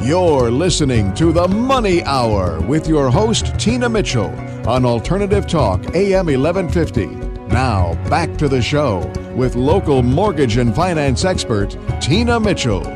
You're listening to The Money Hour with your host, Tina Mitchell, on Alternative Talk, AM 1150. Now, back to the show with local mortgage and finance expert, Tina Mitchell.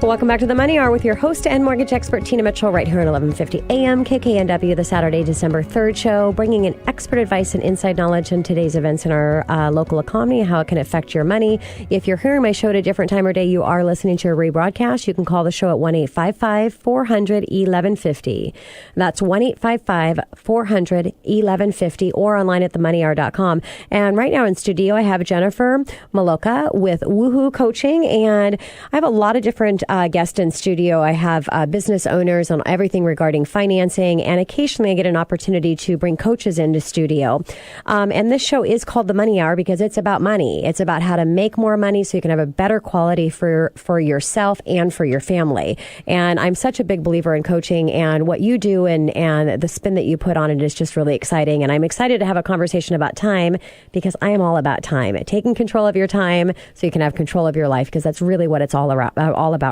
Welcome back to the Money Hour with your host and mortgage expert, Tina Mitchell, right here at 1150 AM KKNW, the Saturday, December 3rd show, bringing in expert advice and inside knowledge on today's events in our local economy, how it can affect your money. If you're hearing my show at a different time or day, you are listening to a rebroadcast. You can call the show at 1-855-400-1150. That's 1-855-400-1150 or online at themoneyhour.com. And right now in studio, I have Jennifer Malocha with Wuhoo Coaching, and I have a lot of different guest in studio. I have business owners on everything regarding financing, and occasionally I get an opportunity to bring coaches into studio. And this show is called The Money Hour because it's about money. It's about how to make more money so you can have a better quality for yourself and for your family. And I'm such a big believer in coaching, and what you do and the spin that you put on it is just really exciting. And I'm excited to have a conversation about time because I am all about time. Taking control of your time so you can have control of your life, because that's really what it's all about.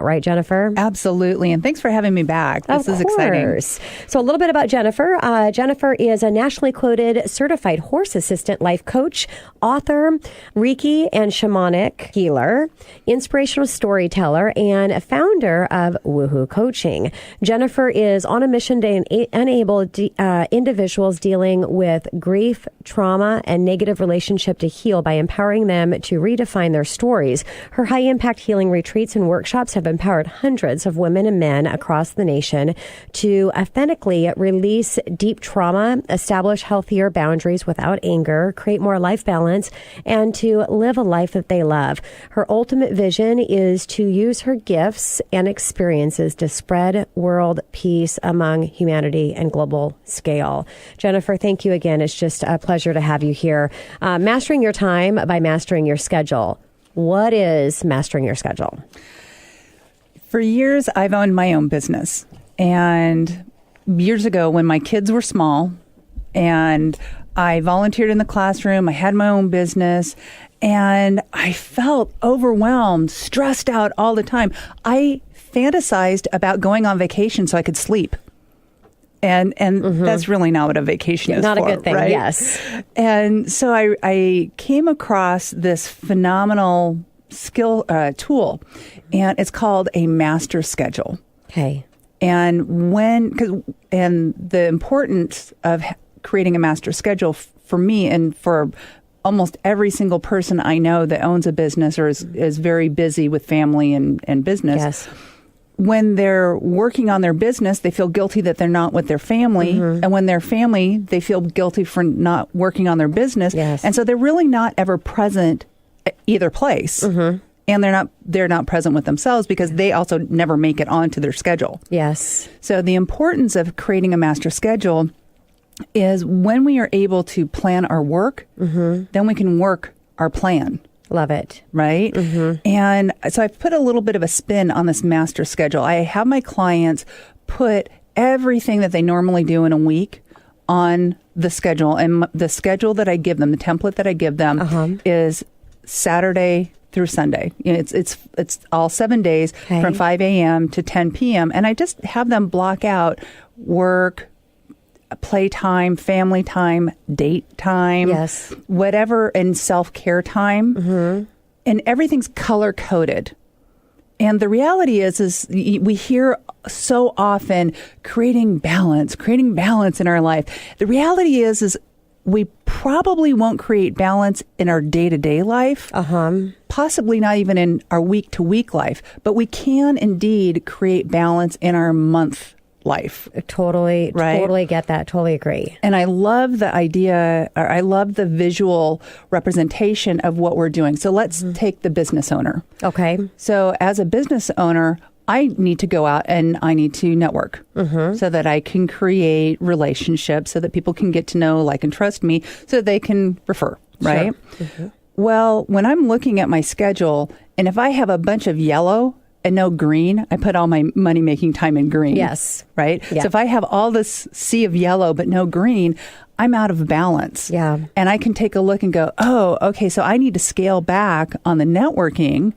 Right, Jennifer? Absolutely. And thanks for having me back. This is exciting. So a little bit about Jennifer. Jennifer is a nationally quoted certified horse assistant life coach, author, Reiki and Shamanic Healer, Inspirational Storyteller, and a founder of Wuhoo Coaching. Jennifer is on a mission to enable individuals dealing with grief, trauma, and negative relationship to heal by empowering them to redefine their stories. Her high-impact healing retreats and workshops have empowered hundreds of women and men across the nation to authentically release deep trauma, establish healthier boundaries without anger, create more life balance, and to live a life that they love. Her ultimate vision is to use her gifts and experiences to spread world peace among humanity and global scale. Jennifer, thank you again. It's just a pleasure to have you here. Mastering your time by mastering your schedule. What is mastering your schedule? For years, I've owned my own business. And years ago, when my kids were small and I volunteered in the classroom, I had my own business, and I felt overwhelmed, stressed out all the time. I fantasized about going on vacation so I could sleep. And that's really not what a vacation is not for, a good thing, right? Yes. And so I came across this phenomenal tool, and it's called a master schedule. Okay. And the importance of creating a master schedule for me and for almost every single person I know that owns a business or is very busy with family and business. Yes. When they're working on their business, they feel guilty that they're not with their family. Mm-hmm. And when they're family, they feel guilty for not working on their business. Yes. And so they're really not ever present at either place. Mm-hmm. And they're not present with themselves because they also never make it onto their schedule. Yes. So the importance of creating a master schedule is when we are able to plan our work, mm-hmm. then we can work our plan. Love it. Right? Mm-hmm. And so I've put a little bit of a spin on this master schedule. I have my clients put everything that they normally do in a week on the schedule. And the schedule that I give them, the template that I give them is Saturday through Sunday. It's all 7 days from 5 a.m. to 10 p.m. And I just have them block out work, playtime, family time, date time, yes, whatever, and self-care time. Mm-hmm. And everything's color-coded. And the reality is we hear so often creating balance in our life. The reality is we probably won't create balance in our day-to-day life, possibly not even in our week-to-week life, but we can indeed create balance in our month life. Totally get that. Totally agree. And I love the idea, or I love the visual representation of what we're doing. So let's take the business owner. Okay. So as a business owner, I need to go out and I need to network so that I can create relationships so that people can get to know, like, and trust me so they can refer, right? Sure. Mm-hmm. Well, when I'm looking at my schedule, and if I have a bunch of yellow and no green, I put all my money-making time in green. Yes. Right? Yeah. So if I have all this sea of yellow but no green, I'm out of balance. Yeah. And I can take a look and go, oh, okay, so I need to scale back on the networking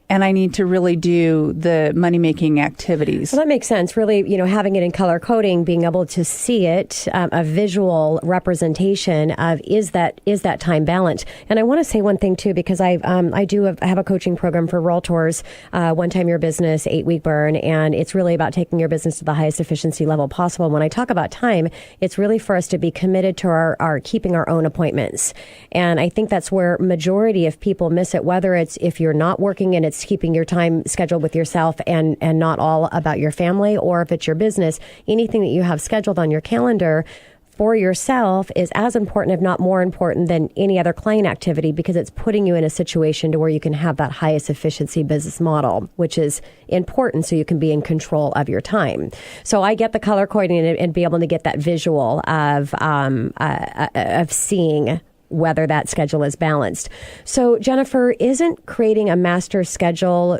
and I need to really do the money-making activities. Well, that makes sense. Really, having it in color coding, being able to see it, a visual representation of is that time balance. And I want to say one thing too, because I do have a coaching program for realtors, One Time Your Business, 8-week burn, and it's really about taking your business to the highest efficiency level possible. When I talk about time, it's really for us to be committed to our keeping our own appointments. And I think that's where majority of people miss it, whether it's if you're not working and it's keeping your time scheduled with yourself and not all about your family, or if it's your business, anything that you have scheduled on your calendar for yourself is as important, if not more important, than any other client activity, because it's putting you in a situation to where you can have that highest efficiency business model, which is important so you can be in control of your time. So I get the color coding and be able to get that visual of seeing whether that schedule is balanced. So Jennifer, isn't creating a master schedule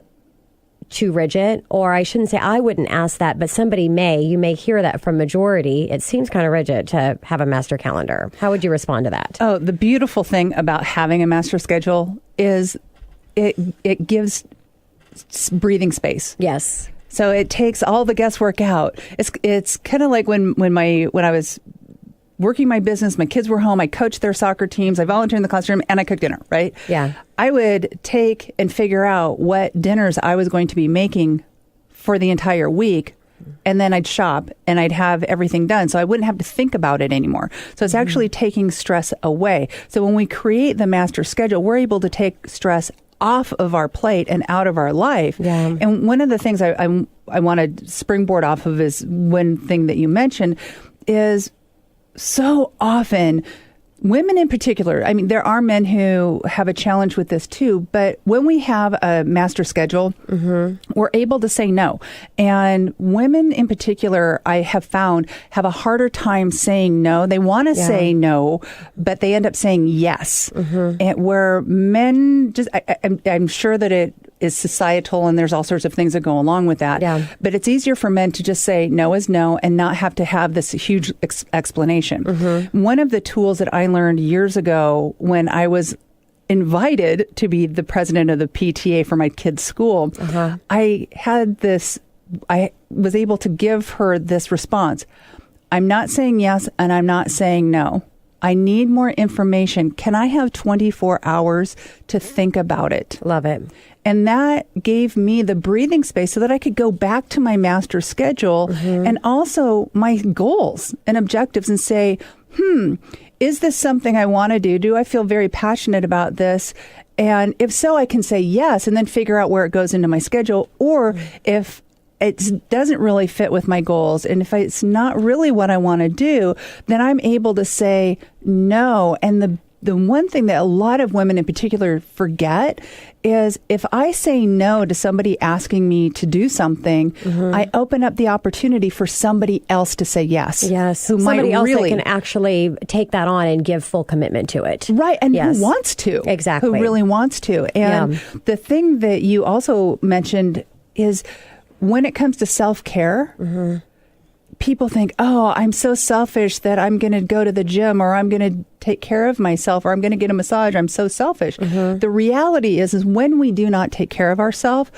too rigid? Or I shouldn't say, I wouldn't ask that, but you may hear that from majority. It seems kind of rigid to have a master calendar. How would you respond to that? Oh, the beautiful thing about having a master schedule is it gives breathing space. Yes. So it takes all the guesswork out. It's kind of like when I was working my business, my kids were home, I coached their soccer teams, I volunteered in the classroom, and I cooked dinner, right? Yeah. I would take and figure out what dinners I was going to be making for the entire week, and then I'd shop and I'd have everything done. So I wouldn't have to think about it anymore. So it's actually taking stress away. So when we create the master schedule, we're able to take stress off of our plate and out of our life. Yeah. And one of the things I want to springboard off of is one thing that you mentioned is so often, women in particular, I mean, there are men who have a challenge with this too, but when we have a master schedule, we're able to say no. And women in particular, I have found, have a harder time saying no. They want to say no, but they end up saying yes. And where men just, I'm sure that it is societal and there's all sorts of things that go along with that. Yeah. But it's easier for men to just say no is no and not have to have this huge explanation. One of the tools that I learned years ago when I was invited to be the president of the PTA for my kids' school, I was able to give her this response. I'm not saying yes and I'm not saying no. I need more information. Can I have 24 hours to think about it? Love it. And that gave me the breathing space so that I could go back to my master schedule and also my goals and objectives and say, is this something I want to do? Do I feel very passionate about this? And if so, I can say yes and then figure out where it goes into my schedule. Or if it doesn't really fit with my goals, and if it's not really what I want to do, then I'm able to say no. And the one thing that a lot of women in particular forget is if I say no to somebody asking me to do something, I open up the opportunity for somebody else to say yes. Yes. Who somebody might else really, that can actually take that on and give full commitment to it. Right. And who wants to. Exactly. Who really wants to. And the thing that you also mentioned is when it comes to self-care, people think, oh, I'm so selfish that I'm going to go to the gym or I'm going to take care of myself or I'm going to get a massage. I'm so selfish. The reality is when we do not take care of ourselves,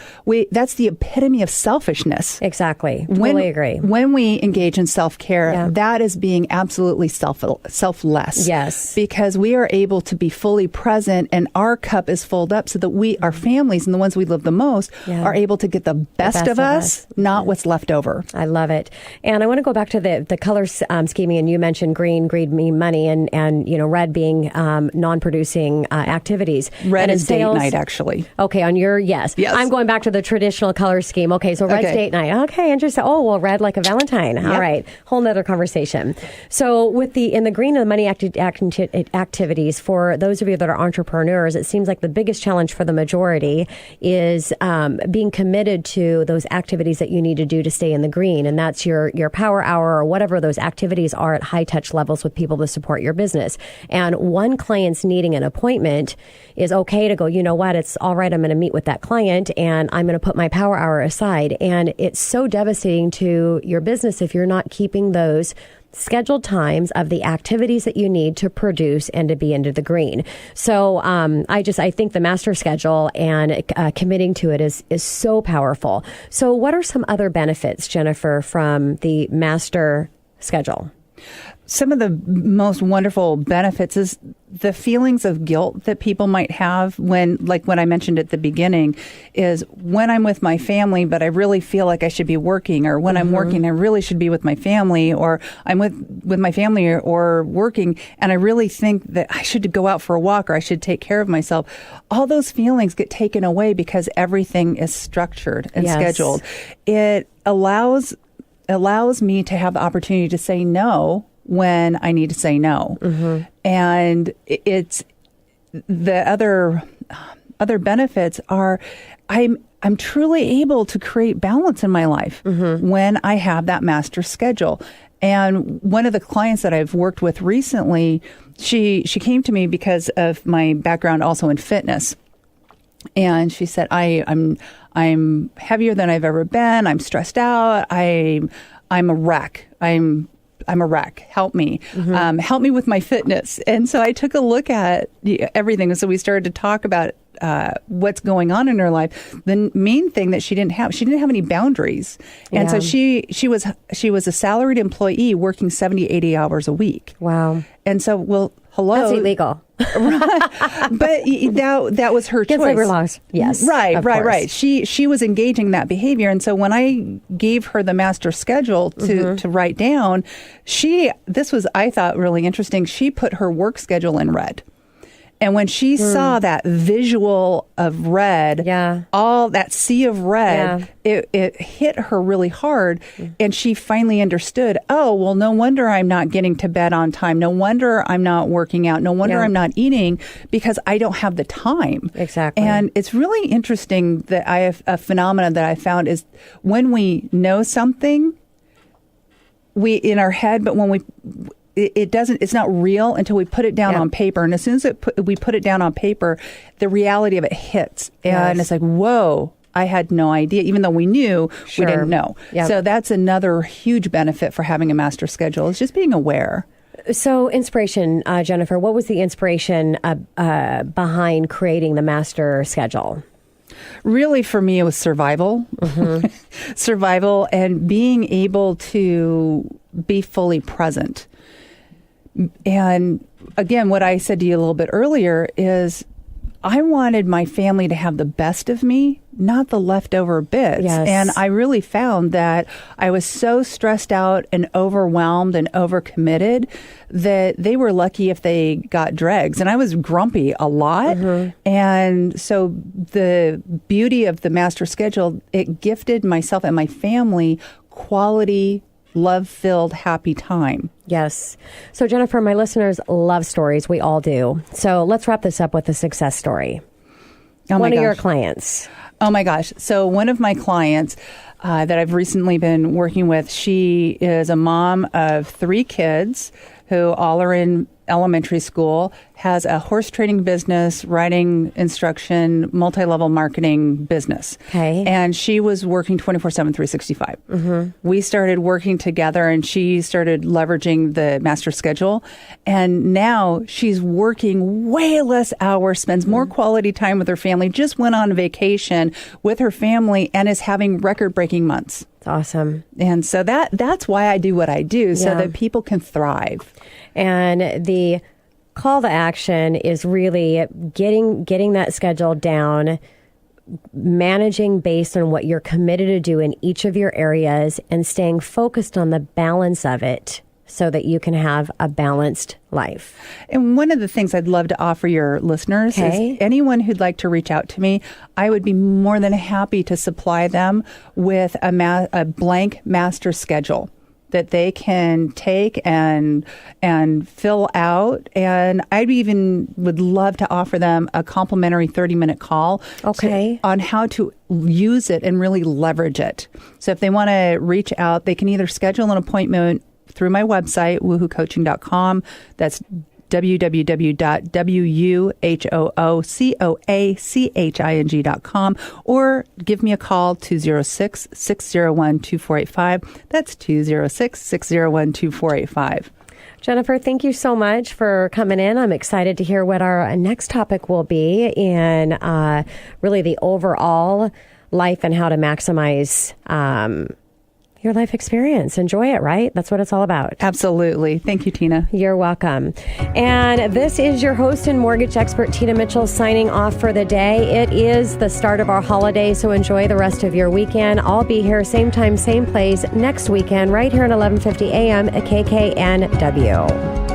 that's the epitome of selfishness. Exactly. Totally agree. When we engage in self-care, that is being absolutely selfless. Yes. Because we are able to be fully present and our cup is filled up so that our families and the ones we love the most are able to get the best of us, not what's left over. I love it. And I want to go back to the color scheming, and you mentioned green mean money, and red being non-producing activities. Red is date night, actually. Okay, on your yes. I'm going back to the traditional color scheme. Okay, so red's date night. Okay, interesting. Oh, well, red like a Valentine. Yep. All right, whole nother conversation. So in the green and the money activities, for those of you that are entrepreneurs, it seems like the biggest challenge for the majority is being committed to those activities that you need to do to stay in the green, and that's your power hour or whatever those activities are at high touch levels with people to support your business. And one client's needing an appointment is okay to go, you know what, it's all right, I'm going to meet with that client and I'm going to put my power hour aside. And it's so devastating to your business if you're not keeping those scheduled times of the activities that you need to produce and to be into the green. So I think the master schedule and committing to it is so powerful. So what are some other benefits, Jennifer, from the master schedule? Some of the most wonderful benefits is the feelings of guilt that people might have when I mentioned at the beginning, is when I'm with my family, but I really feel like I should be working, or when I'm working, I really should be with my family, or I'm with my family or working, and I really think that I should go out for a walk or I should take care of myself. All those feelings get taken away because everything is structured and scheduled. It allows me to have the opportunity to say no when I need to say no. And it's the other benefits are I'm truly able to create balance in my life when I have that master schedule. And one of the clients that I've worked with recently, she came to me because of my background also in fitness. And she said, I'm heavier than I've ever been. I'm stressed out. I'm a wreck. I'm a wreck. Help me. Help me with my fitness. And so I took a look at everything. And so we started to talk about what's going on in her life. The main thing that she didn't have any boundaries. And so she was a salaried employee working 70, 80 hours a week. Wow. And so, well, hello. That's illegal. Right. But that was her choice. Labor laws. Yes. Right. She was engaging that behavior. And so when I gave her the master schedule to write down, this was, I thought, really interesting. She put her work schedule in red. And when she saw that visual of red, all that sea of red, it hit her really hard. And she finally understood, oh, well, no wonder I'm not getting to bed on time. No wonder I'm not working out. No wonder I'm not eating, because I don't have the time. Exactly. And it's really interesting that I have a phenomenon that I found is when we know something, we in our head, but when it's not real until we put it down on paper. And as soon as we put it down on paper, the reality of it hits. And it's like, whoa, I had no idea. Even though we knew, we didn't know. Yep. So that's another huge benefit for having a master schedule, is just being aware. So inspiration, Jennifer, what was the inspiration behind creating the master schedule? Really, for me, it was survival. Survival and being able to be fully present. And again, what I said to you a little bit earlier is I wanted my family to have the best of me, not the leftover bits. Yes. And I really found that I was so stressed out and overwhelmed and overcommitted that they were lucky if they got dregs. And I was grumpy a lot. And so the beauty of the master schedule, it gifted myself and my family quality, love-filled, happy time. Yes. So, Jennifer, my listeners love stories. We all do. So let's wrap this up with a success story. One of your clients. Oh, my gosh. So one of my clients that I've recently been working with, she is a mom of 3 kids who all are in elementary school, has a horse training business, riding instruction, multi-level marketing business. Okay. And she was working 24/7, 365. We started working together and she started leveraging the master schedule. And now she's working way less hours, spends more quality time with her family, just went on vacation with her family and is having record-breaking months. It's awesome. And so that's why I do what I do, so that people can thrive. And the call to action is really getting that schedule down, managing based on what you're committed to do in each of your areas, and staying focused on the balance of it so that you can have a balanced life. And one of the things I'd love to offer your listeners is anyone who'd like to reach out to me, I would be more than happy to supply them with a blank master schedule that they can take and fill out. And I even would love to offer them a complimentary 30-minute call on how to use it and really leverage it. So if they want to reach out, they can either schedule an appointment through my website, woohoocoaching.com. That's www.wuhoocoaching.com, or give me a call, 206-601-2485. That's 206-601-2485. Jennifer, thank you so much for coming in. I'm excited to hear what our next topic will be in really the overall life and how to maximize your life experience. Enjoy it, right? That's what it's all about. Absolutely. Thank you, Tina. You're welcome. And this is your host and mortgage expert, Tina Mitchell, signing off for the day. It is the start of our holiday, so enjoy the rest of your weekend. I'll be here same time, same place next weekend, right here at 11:50 a.m. at KKNW.